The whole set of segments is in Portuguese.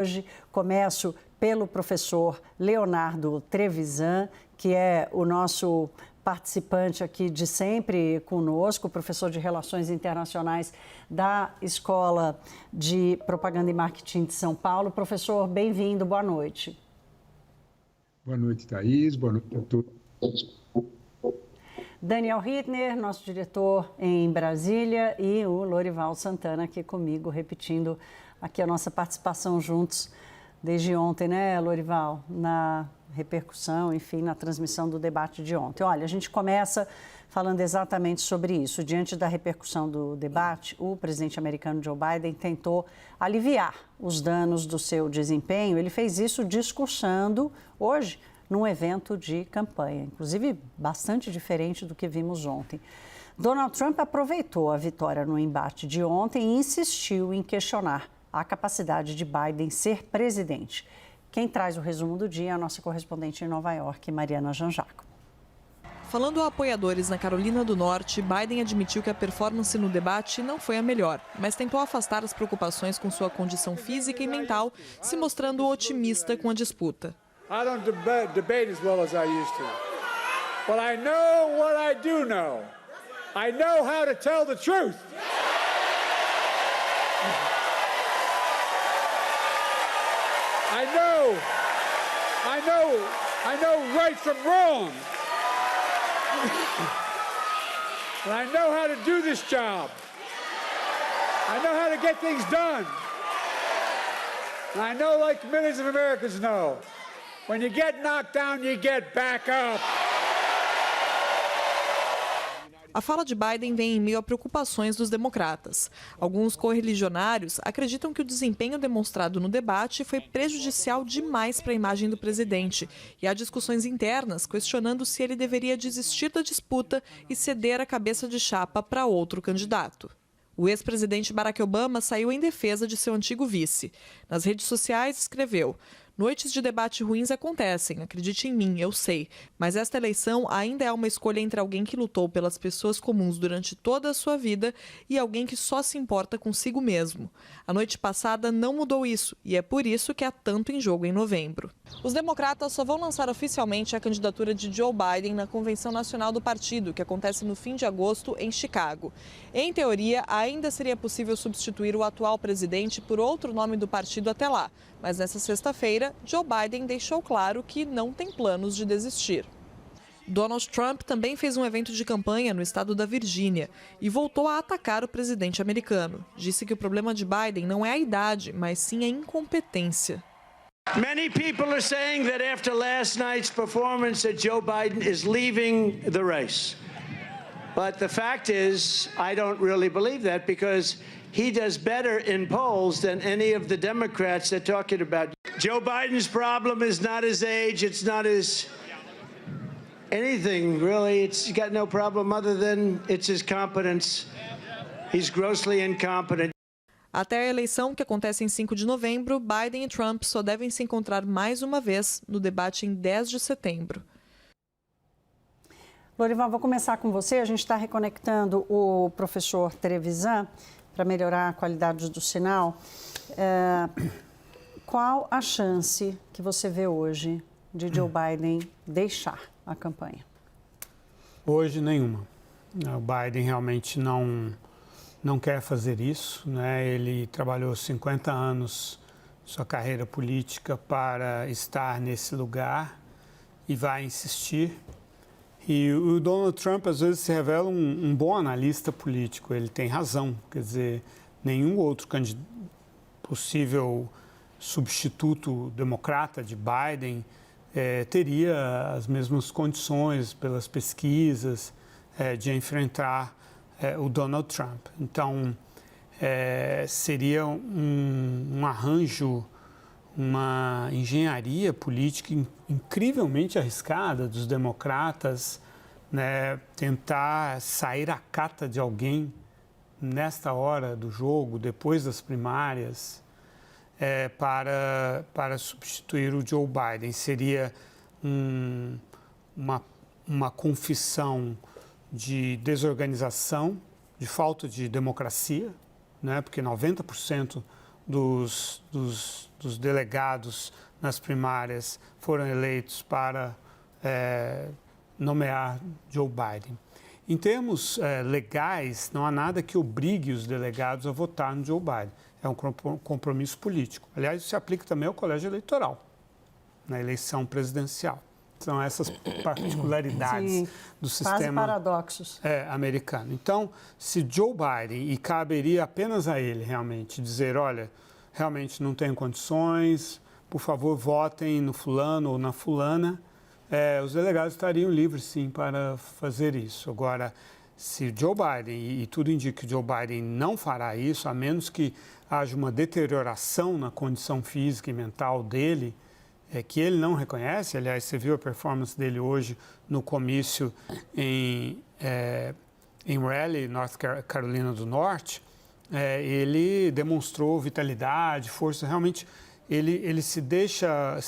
Hoje começo pelo professor Leonardo Trevisan, que é o nosso participante aqui de sempre conosco, professor de Relações Internacionais da Escola de Propaganda e Marketing de São Paulo. Professor, bem-vindo, boa noite. Boa noite, Thaís. Boa noite a todos. Daniel Hittner, nosso diretor em Brasília, e o Lorival Santana aqui comigo, repetindo aqui a nossa participação juntos desde ontem, né, Lorival? Na repercussão, enfim, na transmissão do debate de ontem. Olha, a gente começa falando exatamente sobre isso. Diante da repercussão do debate, o presidente americano Joe Biden tentou aliviar os danos do seu desempenho. Ele fez isso discursando hoje num evento de campanha, inclusive bastante diferente do que vimos ontem. Donald Trump aproveitou a vitória no embate de ontem e insistiu em questionar a capacidade de Biden ser presidente. Quem traz o resumo do dia é a nossa correspondente em Nova York, Mariana Janjaco. Falando a apoiadores na Carolina do Norte, Biden admitiu que a performance no debate não foi a melhor, mas tentou afastar as preocupações com sua condição física e mental, se mostrando otimista com a disputa. I don't debate as well as I used to. But I know what I do know. I know how to tell the truth. I know right from wrong. And I know how to do this job. I know how to get things done. And I know, like millions of Americans know, when you get knocked down, you get back up. A fala de Biden vem em meio a preocupações dos democratas. Alguns correligionários acreditam que o desempenho demonstrado no debate foi prejudicial demais para a imagem do presidente. E há discussões internas questionando se ele deveria desistir da disputa e ceder a cabeça de chapa para outro candidato. O ex-presidente Barack Obama saiu em defesa de seu antigo vice. Nas redes sociais escreveu: "Noites de debate ruins acontecem, acredite em mim, eu sei. Mas esta eleição ainda é uma escolha entre alguém que lutou pelas pessoas comuns durante toda a sua vida e alguém que só se importa consigo mesmo. A noite passada não mudou isso e é por isso que há tanto em jogo em novembro." Os democratas só vão lançar oficialmente a candidatura de Joe Biden na Convenção Nacional do Partido, que acontece no fim de agosto em Chicago. Em teoria, ainda seria possível substituir o atual presidente por outro nome do partido até lá. Mas nessa sexta-feira, Joe Biden deixou claro que não tem planos de desistir. Donald Trump também fez um evento de campanha no estado da Virgínia e voltou a atacar o presidente americano. Disse que o problema de Biden não é a idade, mas sim a incompetência. Many people are saying that after last night's performance that Joe Biden is leaving the race. But the fact is, I don't really believe that because he does better in polls than any of the Democrats they're talking about. Joe Biden's problem is not his age, it's not his anything, really. He's got no problem other than it's his competence. He's grossly incompetent. Até a eleição, que acontece em 5 de novembro, Biden e Trump só devem se encontrar mais uma vez no debate em 10 de setembro. Lorival, vou começar com você. A gente está reconectando o professor Trevisan para melhorar a qualidade do sinal. Qual a chance que você vê hoje de Joe Biden deixar a campanha? Hoje, nenhuma. O Biden realmente não quer fazer isso, né? Ele trabalhou 50 anos sua carreira política para estar nesse lugar e vai insistir. E o Donald Trump, às vezes, se revela um bom analista político. Ele tem razão. Quer dizer, nenhum outro possível substituto democrata de Biden teria as mesmas condições, pelas pesquisas, de enfrentar o Donald Trump. Então, seria um arranjo, uma engenharia política incrivelmente arriscada dos democratas, né, tentar sair à cata de alguém nesta hora do jogo, depois das primárias, para substituir o Joe Biden. Seria uma confissão de desorganização, de falta de democracia, né, porque 90% dos delegados nas primárias foram eleitos para nomear Joe Biden. Em termos legais, não há nada que obrigue os delegados a votar no Joe Biden. É um compromisso político. Aliás, isso se aplica também ao colégio eleitoral, na eleição presidencial. São essas particularidades do sistema paradoxos. Americano. Então, se Joe Biden, e caberia apenas a ele realmente dizer, olha, realmente não tenho condições, por favor, votem no fulano ou na fulana, os delegados estariam livres, sim, para fazer isso. Agora, se Joe Biden, e tudo indica que Joe Biden não fará isso, a menos que haja uma deterioração na condição física e mental dele, que ele não reconhece. Aliás, você viu a performance dele hoje no comício em Raleigh, North Carolina do Norte. Ele demonstrou vitalidade, força. Realmente, ele se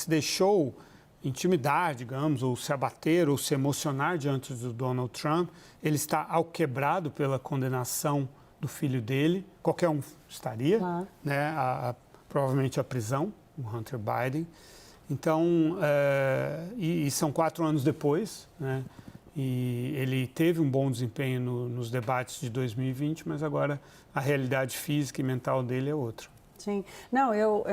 deixou intimidar, digamos, ou se abater, ou se emocionar diante do Donald Trump. Ele está alquebrado pela condenação do filho dele. Qualquer um estaria, né? Provavelmente a prisão, o Hunter Biden. Então, e são 4 anos depois, né? E ele teve um bom desempenho nos debates de 2020, mas agora a realidade física e mental dele é outra. Sim. Não, eu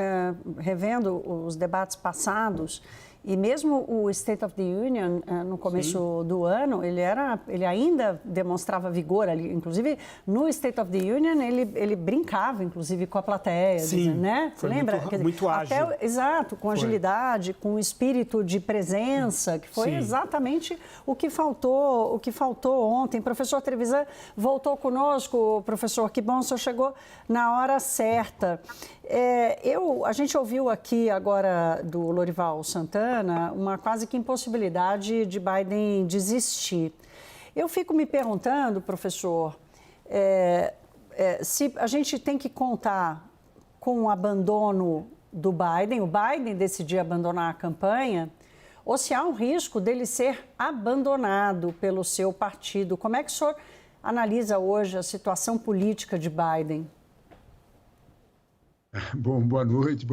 revendo os debates passados, e mesmo o State of the Union, no começo do ano, ele ainda demonstrava vigor ali. Inclusive, no State of the Union, ele brincava, inclusive, com a plateia. Sim, né? foi lembra? muito ágil. Exato, com agilidade, com espírito de presença, que foi exatamente o que faltou ontem. Professor Trevisan voltou conosco. Professor, que bom, o senhor chegou na hora certa. A gente ouviu aqui agora do Lorival Santana uma quase que impossibilidade de Biden desistir. Eu fico me perguntando, professor, se a gente tem que contar com o abandono do Biden, o Biden decidir abandonar a campanha, ou se há um risco dele ser abandonado pelo seu partido. Como é que o senhor analisa hoje a situação política de Biden? Bom, boa noite,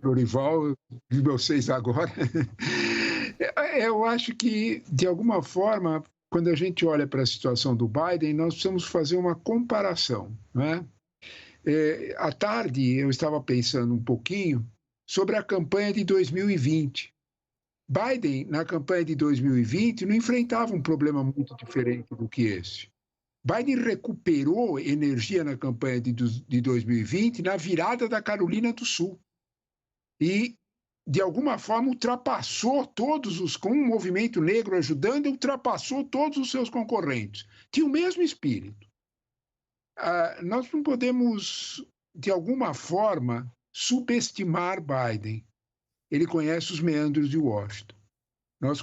Lorival, vi vocês agora. Eu acho que, de alguma forma, quando a gente olha para a situação do Biden, nós precisamos fazer uma comparação, né? À tarde, eu estava pensando um pouquinho sobre a campanha de 2020. Biden, na campanha de 2020, não enfrentava um problema muito diferente do que esse. Biden recuperou energia na campanha de 2020 na virada da Carolina do Sul. E, de alguma forma, ultrapassou com um movimento negro ajudando, ultrapassou todos os seus concorrentes. Tinha o mesmo espírito. Nós não podemos, de alguma forma, subestimar Biden. Ele conhece os meandros de Washington.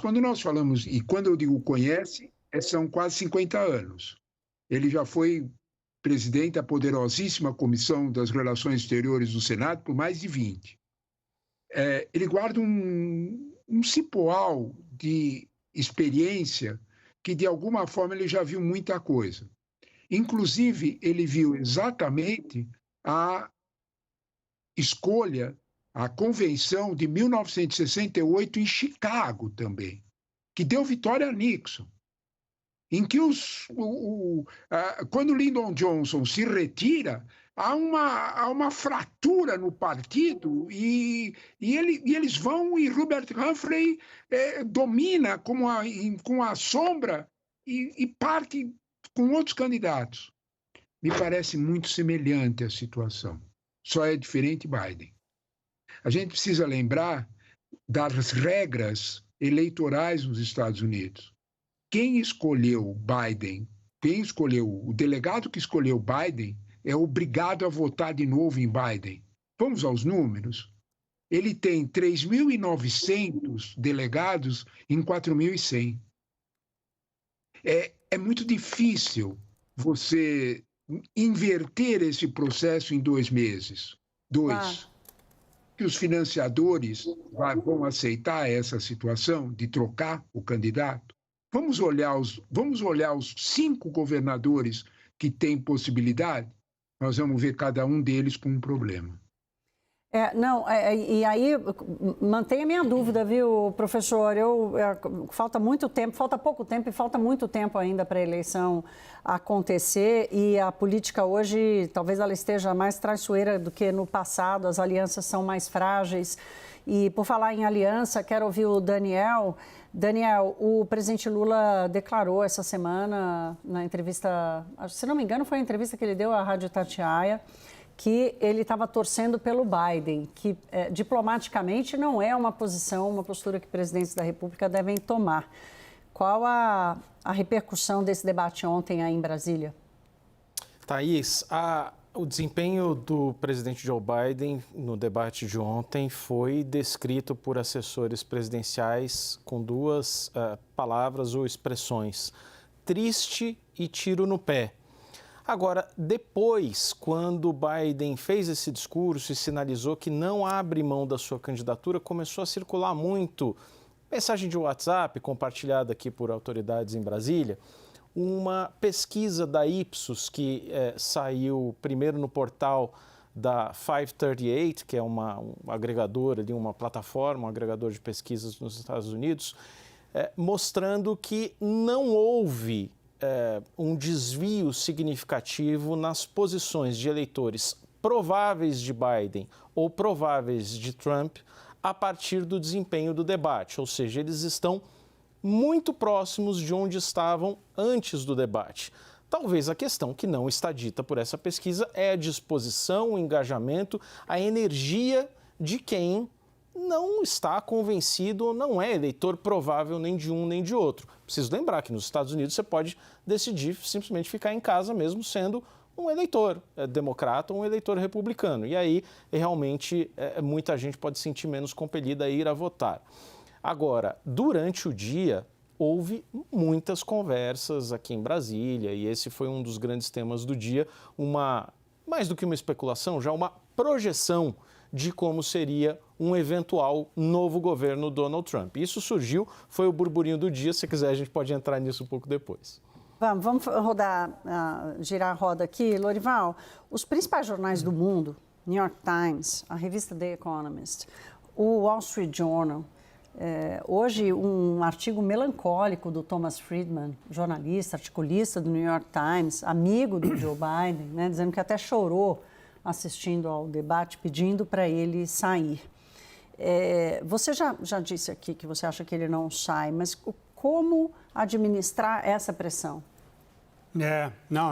Quando nós falamos, e quando eu digo conhece, são quase 50 anos. Ele já foi presidente da poderosíssima Comissão das Relações Exteriores do Senado por mais de 20. Ele guarda um cipoal de experiência que, de alguma forma, ele já viu muita coisa. Inclusive, ele viu exatamente a escolha, a convenção de 1968 em Chicago também, que deu vitória a Nixon. Em que quando Lyndon Johnson se retira, há uma fratura no partido e eles vão e Hubert Humphrey domina com a sombra e parte com outros candidatos. Me parece muito semelhante a situação, só é diferente Biden. A gente precisa lembrar das regras eleitorais nos Estados Unidos. Quem escolheu Biden, o delegado que escolheu Biden, é obrigado a votar de novo em Biden. Vamos aos números. Ele tem 3.900 delegados em 4.100. É muito difícil você inverter esse processo em 2 meses. Que os financiadores vão aceitar essa situação de trocar o candidato? Vamos olhar os 5 governadores que têm possibilidade. nós vamos ver cada um deles com um problema. E aí, mantenha minha dúvida, viu, professor? Falta pouco tempo e falta muito tempo ainda para a eleição acontecer, e a política hoje, talvez ela esteja mais traiçoeira do que no passado, as alianças são mais frágeis. E por falar em aliança, quero ouvir o Daniel. Daniel, o presidente Lula declarou essa semana, na entrevista, se não me engano, foi a entrevista que ele deu à Rádio Itatiaia, que ele estava torcendo pelo Biden, que diplomaticamente não é uma postura que presidentes da República devem tomar. Qual a repercussão desse debate ontem aí em Brasília? Thaís, o desempenho do presidente Joe Biden no debate de ontem foi descrito por assessores presidenciais com duas palavras ou expressões: triste e tiro no pé. Agora, depois, quando Biden fez esse discurso e sinalizou que não abre mão da sua candidatura, começou a circular muito mensagem de WhatsApp compartilhada aqui por autoridades em Brasília, uma pesquisa da Ipsos que saiu primeiro no portal da 538, que é um agregador, uma plataforma, um agregador de pesquisas nos Estados Unidos, mostrando que não houve um desvio significativo nas posições de eleitores prováveis de Biden ou prováveis de Trump a partir do desempenho do debate, ou seja, eles estão muito próximos de onde estavam antes do debate. Talvez a questão que não está dita por essa pesquisa é a disposição, o engajamento, a energia de quem não está convencido ou não é eleitor provável nem de um nem de outro. Preciso lembrar que nos Estados Unidos você pode decidir simplesmente ficar em casa mesmo sendo um eleitor democrata ou um eleitor republicano. E aí, realmente, muita gente pode se sentir menos compelida a ir a votar. Agora, durante o dia, houve muitas conversas aqui em Brasília, e esse foi um dos grandes temas do dia, mais do que uma especulação, já uma projeção de como seria um eventual novo governo Donald Trump. Isso surgiu, foi o burburinho do dia, se quiser a gente pode entrar nisso um pouco depois. Vamos girar a roda aqui. Lorival, os principais jornais do mundo, New York Times, a revista The Economist, o Wall Street Journal, hoje um artigo melancólico do Thomas Friedman, jornalista, articulista do New York Times, amigo do Joe Biden, né, dizendo que até chorou assistindo ao debate, pedindo para ele sair. Você já disse aqui que você acha que ele não sai, mas como administrar essa pressão?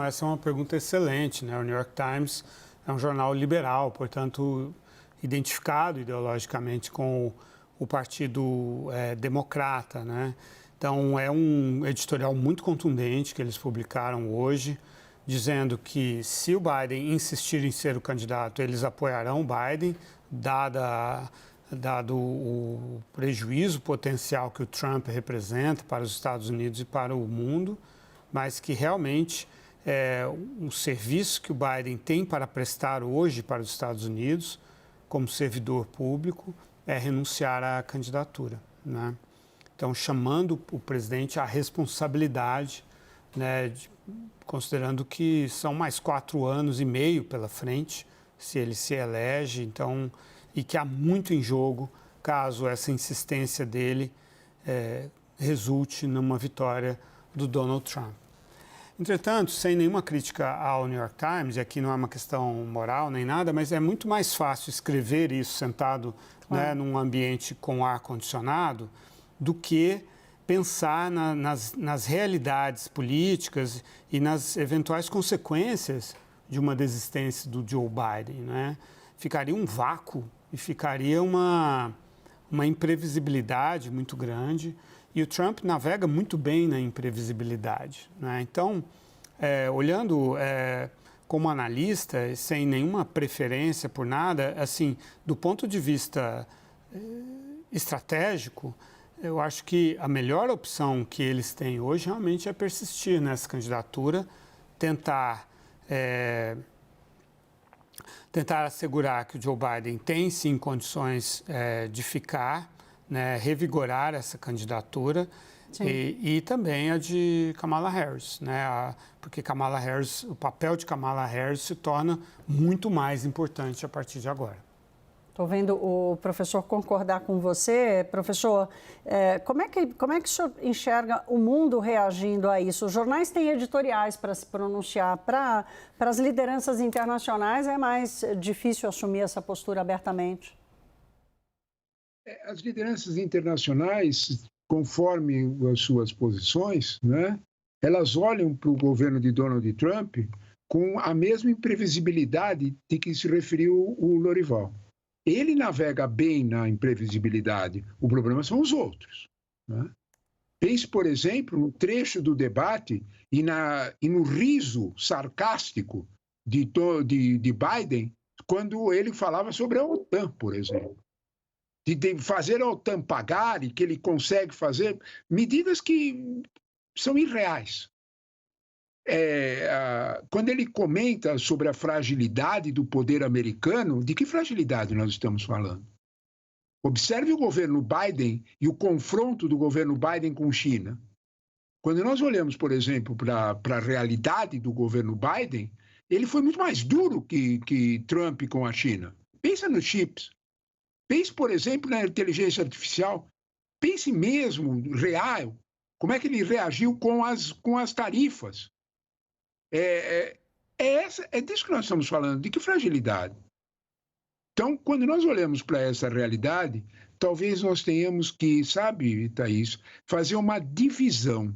Essa é uma pergunta excelente, né? O New York Times é um jornal liberal, portanto, identificado ideologicamente com o Partido Democrata, né? Então, é um editorial muito contundente que eles publicaram hoje, dizendo que se o Biden insistir em ser o candidato, eles apoiarão o Biden, dado o prejuízo potencial que o Trump representa para os Estados Unidos e para o mundo, mas que realmente o serviço que o Biden tem para prestar hoje para os Estados Unidos, como servidor público, é renunciar à candidatura, né? Então, chamando o presidente à responsabilidade, né, considerando que são mais 4 anos e meio pela frente, se ele se elege, então, e que há muito em jogo caso essa insistência dele resulte numa vitória do Donald Trump. Entretanto, sem nenhuma crítica ao New York Times, e aqui não é uma questão moral nem nada, mas é muito mais fácil escrever isso sentado, né, num ambiente com ar-condicionado do que pensar nas realidades políticas e nas eventuais consequências de uma desistência do Joe Biden, né? Ficaria um vácuo e ficaria uma imprevisibilidade muito grande, e o Trump navega muito bem na imprevisibilidade, né? Então, olhando como analista, sem nenhuma preferência por nada, assim, do ponto de vista estratégico, eu acho que a melhor opção que eles têm hoje realmente é persistir nessa candidatura, tentar assegurar que o Joe Biden tem sim condições de ficar, né, revigorar essa candidatura, E também a de Kamala Harris, né? Porque Kamala Harris, o papel de Kamala Harris se torna muito mais importante a partir de agora. Estou vendo o professor concordar com você. Professor, como é que o senhor enxerga o mundo reagindo a isso? Os jornais têm editoriais para se pronunciar. Para as lideranças internacionais é mais difícil assumir essa postura abertamente? As lideranças internacionais, conforme as suas posições, né, elas olham para o governo de Donald Trump com a mesma imprevisibilidade de que se referiu o Lorival. Ele navega bem na imprevisibilidade, o problema são os outros, né? Pense, por exemplo, no trecho do debate e no riso sarcástico de Biden, quando ele falava sobre a OTAN, por exemplo. De fazer a OTAN pagar e que ele consegue fazer medidas que são irreais. Quando ele comenta sobre a fragilidade do poder americano, de que fragilidade nós estamos falando? Observe o governo Biden e o confronto do governo Biden com China. Quando nós olhamos, por exemplo, para a realidade do governo Biden, ele foi muito mais duro que Trump com a China. Pensa nos chips. Pense, por exemplo, na inteligência artificial. Pense mesmo, real, como é que ele reagiu com as tarifas. É disso que nós estamos falando, de que fragilidade. Então, quando nós olhamos para essa realidade, talvez nós tenhamos que, sabe, Thaís, fazer uma divisão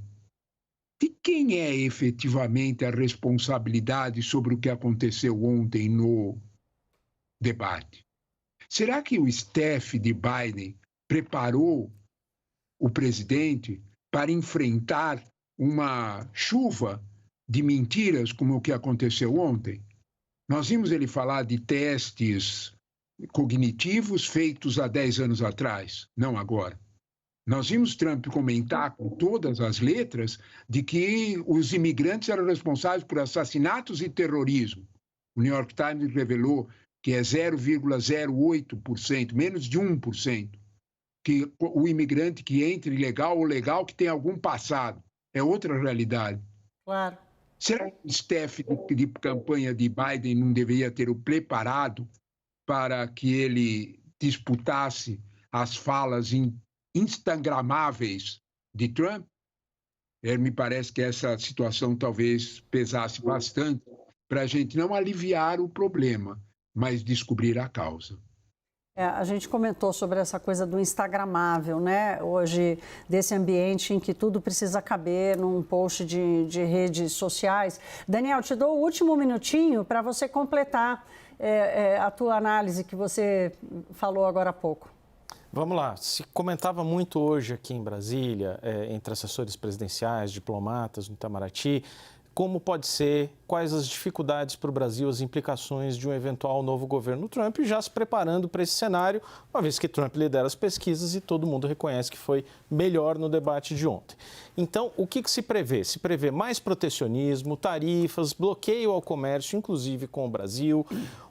de quem é efetivamente a responsabilidade sobre o que aconteceu ontem no debate. Será que o staff de Biden preparou o presidente para enfrentar uma chuva de mentiras como o que aconteceu ontem? Nós vimos ele falar de testes cognitivos feitos há 10 anos atrás, não agora. Nós vimos Trump comentar com todas as letras de que os imigrantes eram responsáveis por assassinatos e terrorismo. O New York Times revelou que é 0,08%, menos de 1%, que o imigrante que entra ilegal ou legal que tem algum passado. É outra realidade. Claro. Será que o staff de campanha de Biden não deveria ter o preparado para que ele disputasse as falas instagramáveis de Trump? Me parece que essa situação talvez pesasse bastante para a gente não aliviar o problema, mas descobrir a causa. A gente comentou sobre essa coisa do instagramável, né? Hoje, desse ambiente em que tudo precisa caber num post de redes sociais. Daniel, te dou o último minutinho para você completar a tua análise que você falou agora há pouco. Vamos lá. Se comentava muito hoje aqui em Brasília, entre assessores presidenciais, diplomatas no Itamaraty, como pode ser, quais as dificuldades para o Brasil, as implicações de um eventual novo governo Trump, já se preparando para esse cenário, uma vez que Trump lidera as pesquisas e todo mundo reconhece que foi melhor no debate de ontem. Então, o que se prevê? Se prevê mais protecionismo, tarifas, bloqueio ao comércio, inclusive com o Brasil,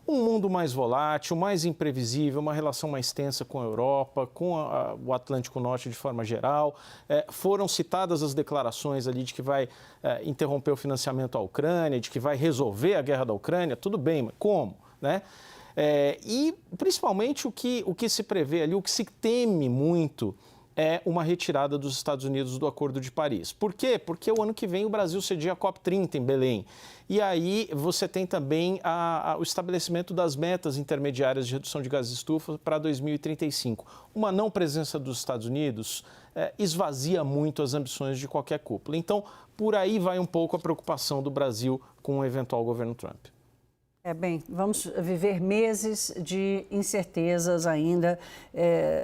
um mundo mais volátil, mais imprevisível, uma relação mais tensa com a Europa, com o Atlântico Norte de forma geral. Foram citadas as declarações ali de que vai interromper o financiamento à Ucrânia, de que vai resolver a guerra da Ucrânia. Tudo bem, mas como, né? E, principalmente, o que se prevê ali, o que se teme muito é uma retirada dos Estados Unidos do Acordo de Paris. Por quê? Porque o ano que vem o Brasil cedia a COP30 em Belém. E aí você tem também o estabelecimento das metas intermediárias de redução de gases de estufa para 2035. Uma não presença dos Estados Unidos esvazia muito as ambições de qualquer cúpula. Então, por aí vai um pouco a preocupação do Brasil com o eventual governo Trump. Bem, vamos viver meses de incertezas ainda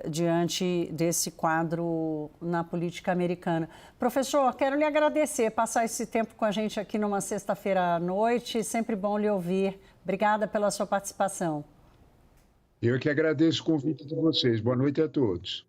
diante desse quadro na política americana. Professor, quero lhe agradecer, passar esse tempo com a gente aqui numa sexta-feira à noite, sempre bom lhe ouvir. Obrigada pela sua participação. Eu que agradeço o convite de vocês. Boa noite a todos.